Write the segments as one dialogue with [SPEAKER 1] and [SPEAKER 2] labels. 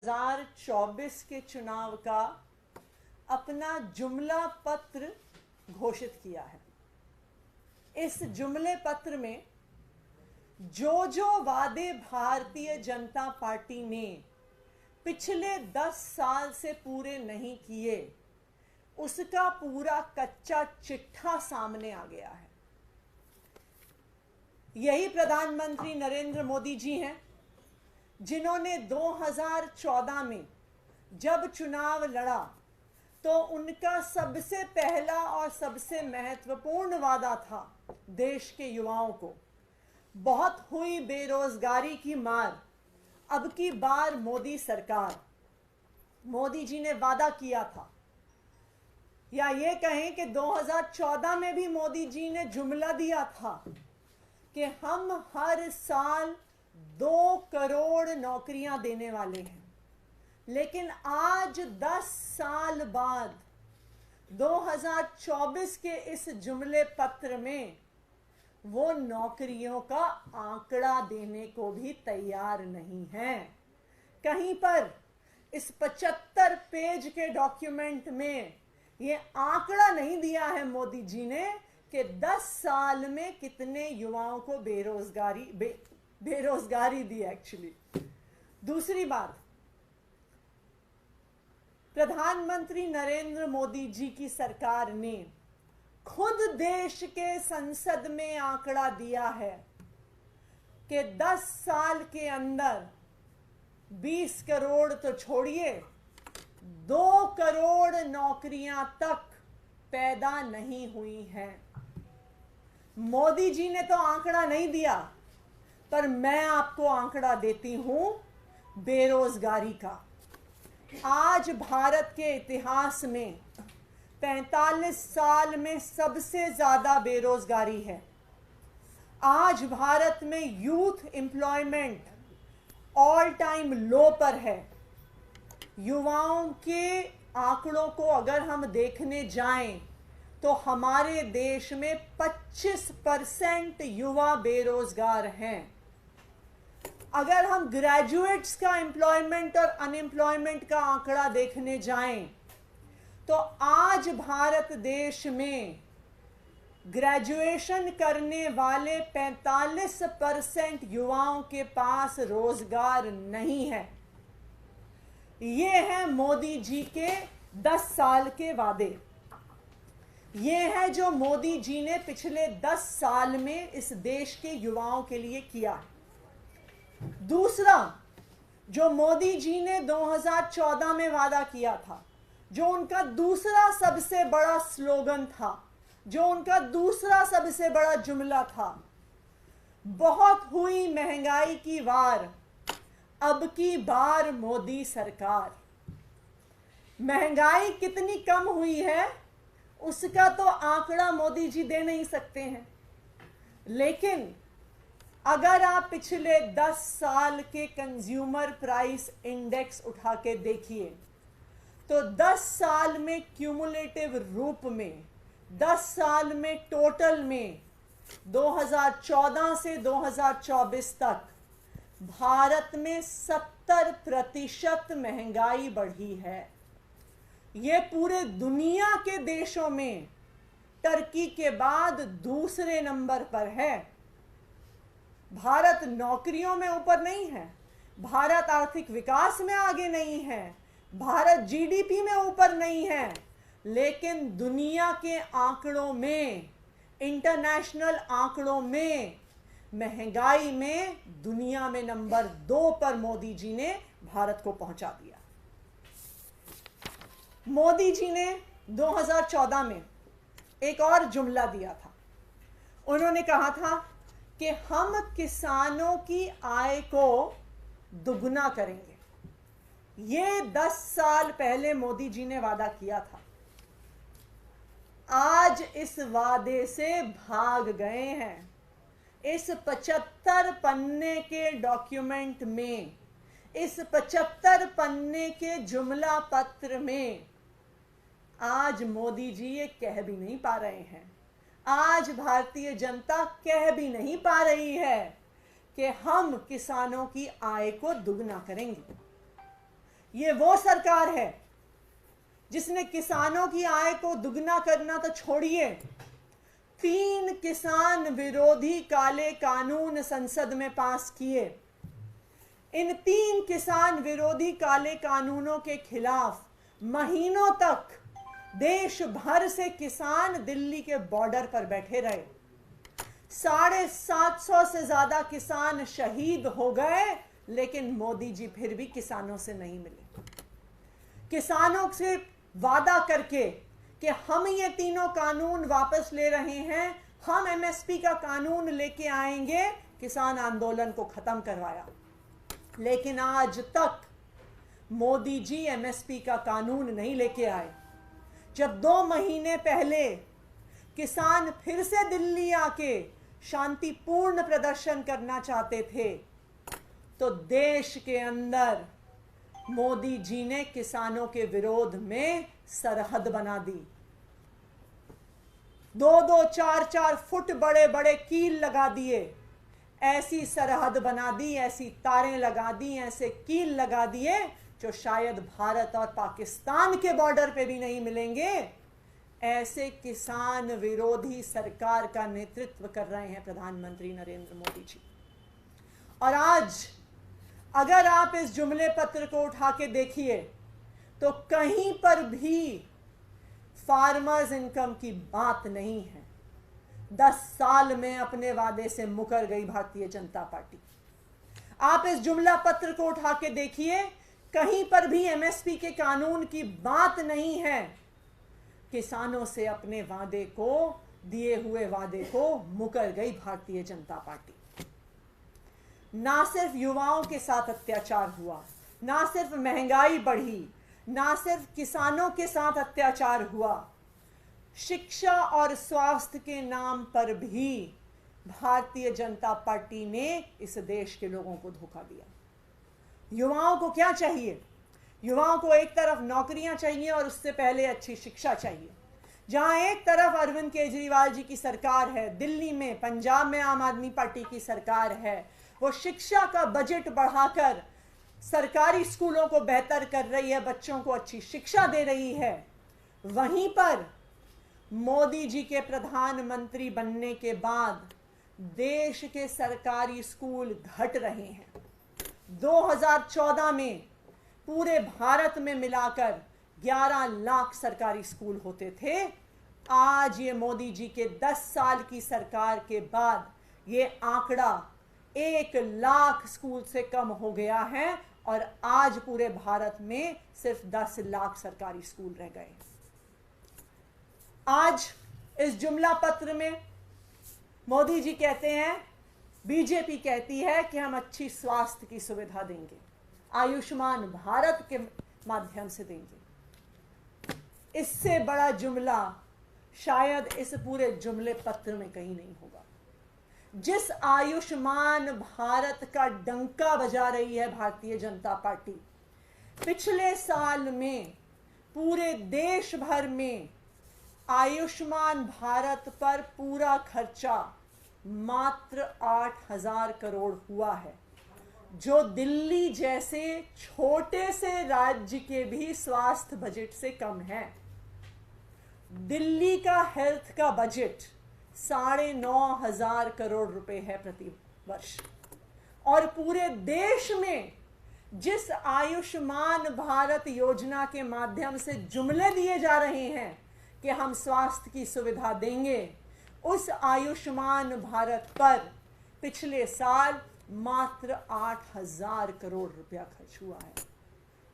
[SPEAKER 1] 2024 के चुनाव का अपना जुमला पत्र घोषित किया है। इस जुमले पत्र में जो वादे भारतीय जनता पार्टी ने पिछले 10 साल से पूरे नहीं किए, उसका पूरा कच्चा चिट्ठा सामने आ गया है। यही प्रधानमंत्री नरेंद्र मोदी जी हैं जिन्होंने 2014 में जब चुनाव लड़ा तो उनका सबसे पहला और सबसे महत्वपूर्ण वादा था देश के युवाओं को, बहुत हुई बेरोजगारी की मार, अब की बार मोदी सरकार। मोदी जी ने वादा किया था, या ये कहें कि 2014 में भी मोदी जी ने जुमला दिया था कि हम हर साल 2 करोड़ नौकरियां देने वाले हैं। लेकिन आज 10 साल बाद 2024 के इस जुमले पत्र में वो नौकरियों का आंकड़ा देने को भी तैयार नहीं है। कहीं पर इस 75 पेज के डॉक्यूमेंट में ये आंकड़ा नहीं दिया है मोदी जी ने कि 10 साल में कितने युवाओं को बेरोजगारी दी एक्चुअली। दूसरी बात, प्रधानमंत्री नरेंद्र मोदी जी की सरकार ने खुद देश के संसद में आंकड़ा दिया है कि 10 साल के अंदर 20 करोड़ तो छोड़िए, 2 करोड़ नौकरियां तक पैदा नहीं हुई हैं। मोदी जी ने तो आंकड़ा नहीं दिया, पर मैं आपको आंकड़ा देती हूं बेरोजगारी का। आज भारत के इतिहास में 45 साल में सबसे ज्यादा बेरोजगारी है। आज भारत में यूथ एम्प्लॉयमेंट ऑल टाइम लो पर है। युवाओं के आंकड़ों को अगर हम देखने जाएं तो हमारे देश में 25% युवा बेरोजगार हैं। अगर हम ग्रेजुएट्स का एम्प्लॉयमेंट और अनएम्प्लॉयमेंट का आंकड़ा देखने जाएं तो आज भारत देश में ग्रेजुएशन करने वाले 45% युवाओं के पास रोजगार नहीं है। ये है मोदी जी के 10 साल के वादे। ये है जो मोदी जी ने पिछले 10 साल में इस देश के युवाओं के लिए किया। दूसरा, जो मोदी जी ने 2014 में वादा किया था, जो उनका दूसरा सबसे बड़ा स्लोगन था, जो उनका दूसरा सबसे बड़ा जुमला था, बहुत हुई महंगाई की वार, अब की बार मोदी सरकार। महंगाई कितनी कम हुई है उसका तो आंकड़ा मोदी जी दे नहीं सकते हैं, लेकिन अगर आप पिछले 10 साल के कंज्यूमर प्राइस इंडेक्स उठा के देखिए तो 10 साल में क्यूमुलेटिव रूप में, 10 साल में टोटल में 2014 से 2024 तक भारत में 70% महंगाई बढ़ी है। ये पूरे दुनिया के देशों में टर्की के बाद दूसरे नंबर पर है। भारत नौकरियों में ऊपर नहीं है, भारत आर्थिक विकास में आगे नहीं है, भारत जीडीपी में ऊपर नहीं है, लेकिन दुनिया के आंकड़ों में, इंटरनेशनल आंकड़ों में, महंगाई में दुनिया में नंबर 2 पर मोदी जी ने भारत को पहुंचा दिया। मोदी जी ने 2014 में एक और जुमला दिया था। उन्होंने कहा था कि हम किसानों की आय को दुगना करेंगे। ये 10 साल पहले मोदी जी ने वादा किया था। आज इस वादे से भाग गए हैं। इस 75 पन्ने के डॉक्यूमेंट में, इस 75 पन्ने के जुमला पत्र में आज मोदी जी ये कह भी नहीं पा रहे हैं, आज भारतीय जनता कह भी नहीं पा रही है कि हम किसानों की आय को दुगना करेंगे। ये वो सरकार है जिसने किसानों की आय को दुगना करना तो छोड़िए, 3 किसान विरोधी काले कानून संसद में पास किए। इन 3 किसान विरोधी काले कानूनों के खिलाफ महीनों तक देश भर से किसान दिल्ली के बॉर्डर पर बैठे रहे। 750 से ज्यादा किसान शहीद हो गए, लेकिन मोदी जी फिर भी किसानों से नहीं मिले। किसानों से वादा करके कि हम ये तीनों कानून वापस ले रहे हैं, हम एमएसपी का कानून लेके आएंगे, किसान आंदोलन को खत्म करवाया। लेकिन आज तक मोदी जी एमएसपी का कानून नहीं लेके आए। जब 2 महीने पहले किसान फिर से दिल्ली आके शांतिपूर्ण प्रदर्शन करना चाहते थे, तो देश के अंदर मोदी जी ने किसानों के विरोध में सरहद बना दी। 2-2, 4-4 फुट बड़े बड़े कील लगा दिए। ऐसी सरहद बना दी, ऐसी तारें लगा दी, ऐसे कील लगा दिए जो शायद भारत और पाकिस्तान के बॉर्डर पे भी नहीं मिलेंगे। ऐसे किसान विरोधी सरकार का नेतृत्व कर रहे हैं प्रधानमंत्री नरेंद्र मोदी जी। और आज अगर आप इस जुमले पत्र को उठा के देखिए तो कहीं पर भी फार्मर्स इनकम की बात नहीं है। 10 साल में अपने वादे से मुकर गई भारतीय जनता पार्टी। आप इस जुमला पत्र को उठा के देखिए, कहीं पर भी एमएसपी के कानून की बात नहीं है। किसानों से अपने वादे को, दिए हुए वादे को मुकर गई भारतीय जनता पार्टी। ना सिर्फ युवाओं के साथ अत्याचार हुआ, ना सिर्फ महंगाई बढ़ी, ना सिर्फ किसानों के साथ अत्याचार हुआ, शिक्षा और स्वास्थ्य के नाम पर भी भारतीय जनता पार्टी ने इस देश के लोगों को धोखा दिया। युवाओं को क्या चाहिए? युवाओं को एक तरफ नौकरियां चाहिए और उससे पहले अच्छी शिक्षा चाहिए। जहां एक तरफ अरविंद केजरीवाल जी की सरकार है, दिल्ली में, पंजाब में आम आदमी पार्टी की सरकार है, वो शिक्षा का बजट बढ़ाकर सरकारी स्कूलों को बेहतर कर रही है, बच्चों को अच्छी शिक्षा दे रही है। वहीं पर मोदी जी के प्रधानमंत्री बनने के बाद देश के सरकारी स्कूल घट रहे हैं। 2014 में पूरे भारत में मिलाकर 11 लाख सरकारी स्कूल होते थे। आज ये मोदी जी के 10 साल की सरकार के बाद ये आंकड़ा 1 लाख स्कूल से कम हो गया है और आज पूरे भारत में सिर्फ 10 लाख सरकारी स्कूल रह गए। आज इस जुमला पत्र में मोदी जी कहते हैं, बीजेपी कहती है कि हम अच्छी स्वास्थ्य की सुविधा देंगे, आयुष्मान भारत के माध्यम से देंगे। इससे बड़ा जुमला शायद इस पूरे जुमले पत्र में कहीं नहीं होगा। जिस आयुष्मान भारत का डंका बजा रही है भारतीय जनता पार्टी, पिछले साल में पूरे देश भर में आयुष्मान भारत पर पूरा खर्चा मात्र 8,000 करोड़ हुआ है, जो दिल्ली जैसे छोटे से राज्य के भी स्वास्थ्य बजट से कम है। दिल्ली का हेल्थ का बजट 9,500 करोड़ रुपए है प्रति वर्ष। और पूरे देश में जिस आयुष्मान भारत योजना के माध्यम से जुमले दिए जा रहे हैं कि हम स्वास्थ्य की सुविधा देंगे, उस आयुष्मान भारत पर पिछले साल मात्र 8,000 करोड़ रुपया खर्च हुआ है।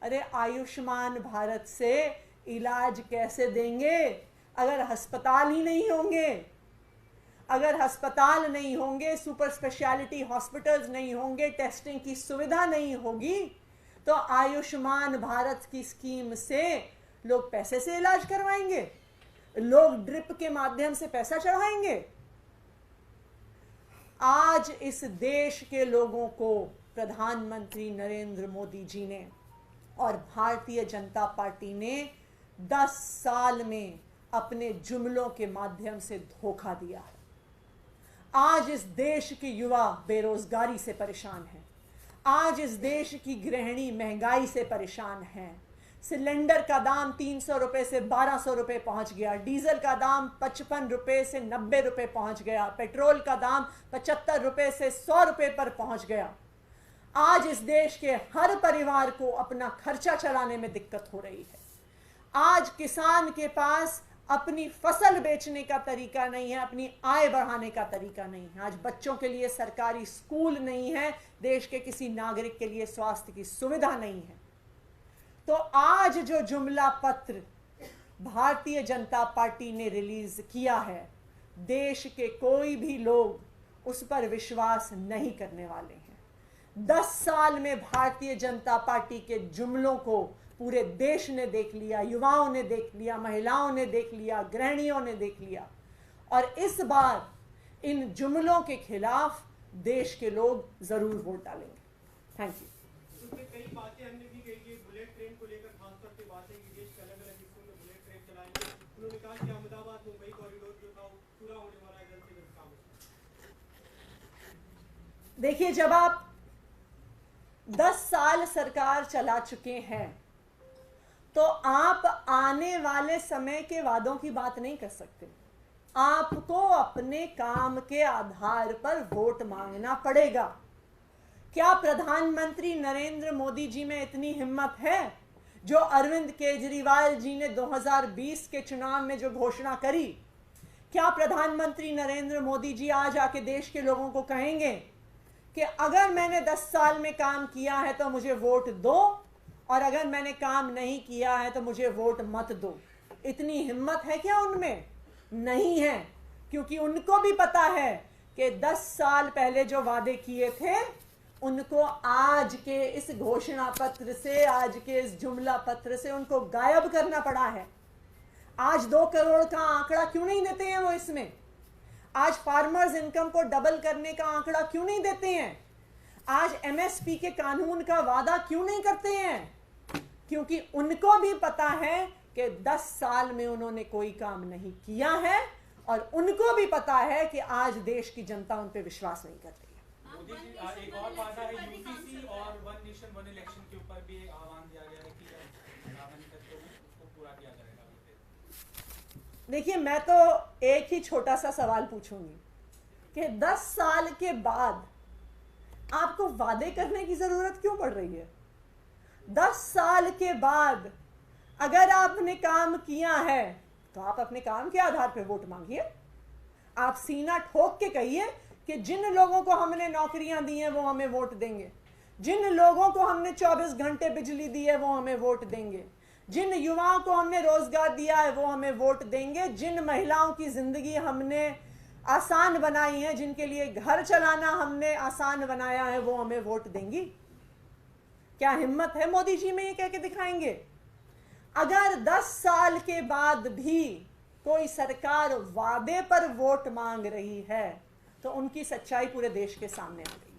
[SPEAKER 1] अरे आयुष्मान भारत से इलाज कैसे देंगे अगर अस्पताल ही नहीं होंगे? अगर अस्पताल नहीं होंगे, सुपर स्पेशलिटी हॉस्पिटल्स नहीं होंगे, टेस्टिंग की सुविधा नहीं होगी, तो आयुष्मान भारत की स्कीम से लोग पैसे से इलाज करवाएंगे? लोग ड्रिप के माध्यम से पैसा चढ़ाएंगे? आज इस देश के लोगों को प्रधानमंत्री नरेंद्र मोदी जी ने और भारतीय जनता पार्टी ने 10 साल में अपने जुमलों के माध्यम से धोखा दिया है। आज इस देश के युवा बेरोजगारी से परेशान हैं। आज इस देश की गृहिणी महंगाई से परेशान है। सिलेंडर का दाम 300 रुपए से 1200 रुपए पहुंच गया, डीजल का दाम 55 रुपए से 90 रुपए पहुंच गया, पेट्रोल का दाम 75 रुपए से 100 रुपए पर पहुंच गया। आज इस देश के हर परिवार को अपना खर्चा चलाने में दिक्कत हो रही है। आज किसान के पास अपनी फसल बेचने का तरीका नहीं है, अपनी आय बढ़ाने का तरीका नहीं है। आज बच्चों के लिए सरकारी स्कूल नहीं है, देश के किसी नागरिक के लिए स्वास्थ्य की सुविधा नहीं है। तो आज जो जुमला पत्र भारतीय जनता पार्टी ने रिलीज किया है, देश के कोई भी लोग उस पर विश्वास नहीं करने वाले हैं। 10 साल में भारतीय जनता पार्टी के जुमलों को पूरे देश ने देख लिया, युवाओं ने देख लिया, महिलाओं ने देख लिया, गृहिणियों ने देख लिया। और इस बार इन जुमलों के खिलाफ देश के लोग जरूर वोट डालेंगे। Thank you.
[SPEAKER 2] कई बातें हमने भी कही कि बुलेट ट्रेन को लेकर खासतौर पे बात है कि देश के अलग अलग हिस्सों में बुलेट ट्रेन चलाएंगे। उन्होंने कहा कि अहमदाबाद मुंबई कॉरिडोर जो था पूरा होने वाला है जल्द से जल्द काम।
[SPEAKER 1] देखिए, जब आप 10 साल सरकार चला चुके हैं तो आप आने वाले समय के वादों की बात नहीं कर सकते। आपको अपने काम के आधार पर वोट मांगना पड़ेगा। क्या प्रधानमंत्री नरेंद्र मोदी जी में इतनी हिम्मत है जो अरविंद केजरीवाल जी ने 2020 के चुनाव में जो घोषणा करी? क्या प्रधानमंत्री नरेंद्र मोदी जी आज आके देश के लोगों को कहेंगे कि अगर मैंने 10 साल में काम किया है तो मुझे वोट दो, और अगर मैंने काम नहीं किया है तो मुझे वोट मत दो? इतनी हिम्मत है क्या उनमें? नहीं है, क्योंकि उनको भी पता है कि 10 साल पहले जो वादे किए थे उनको आज के इस घोषणा पत्र से, आज के इस जुमला पत्र से उनको गायब करना पड़ा है। आज 2 करोड़ का आंकड़ा क्यों नहीं देते हैं वो इसमें? आज फार्मर्स इनकम को डबल करने का आंकड़ा क्यों नहीं देते हैं? आज एमएसपी के कानून का वादा क्यों नहीं करते हैं? क्योंकि उनको भी पता है कि 10 साल में उन्होंने कोई काम नहीं किया है, और उनको भी पता है कि आज देश की जनता उन पर विश्वास नहीं करती है।
[SPEAKER 2] मोदी जी, एक और बात है यूसीसी और वन नेशन वन इलेक्शन के ऊपर भी आह्वान दिया गया है कि उसको पूरा किया जाएगा।
[SPEAKER 1] देखिए, मैं तो एक ही छोटा सा सवाल पूछूंगी कि 10 साल के बाद आपको वादे करने की जरूरत क्यों पड़ रही है? 10 साल के बाद अगर आपने काम किया है तो आप अपने काम के आधार पर वोट मांगिए। आप सीना ठोक के कहिए कि जिन लोगों को हमने नौकरियां दी हैं वो हमें वोट देंगे, जिन लोगों को हमने 24 घंटे बिजली दी है वो हमें वोट देंगे, जिन युवाओं को हमने रोजगार दिया है वो हमें वोट देंगे, जिन महिलाओं की जिंदगी हमने आसान बनाई है, जिनके लिए घर चलाना हमने आसान बनाया है, वो हमें वोट देंगी। क्या हिम्मत है मोदी जी में? ये कह के दिखाएंगे। अगर 10 साल के बाद भी कोई सरकार वादे पर वोट मांग रही है तो उनकी सच्चाई पूरे देश के सामने आ गई।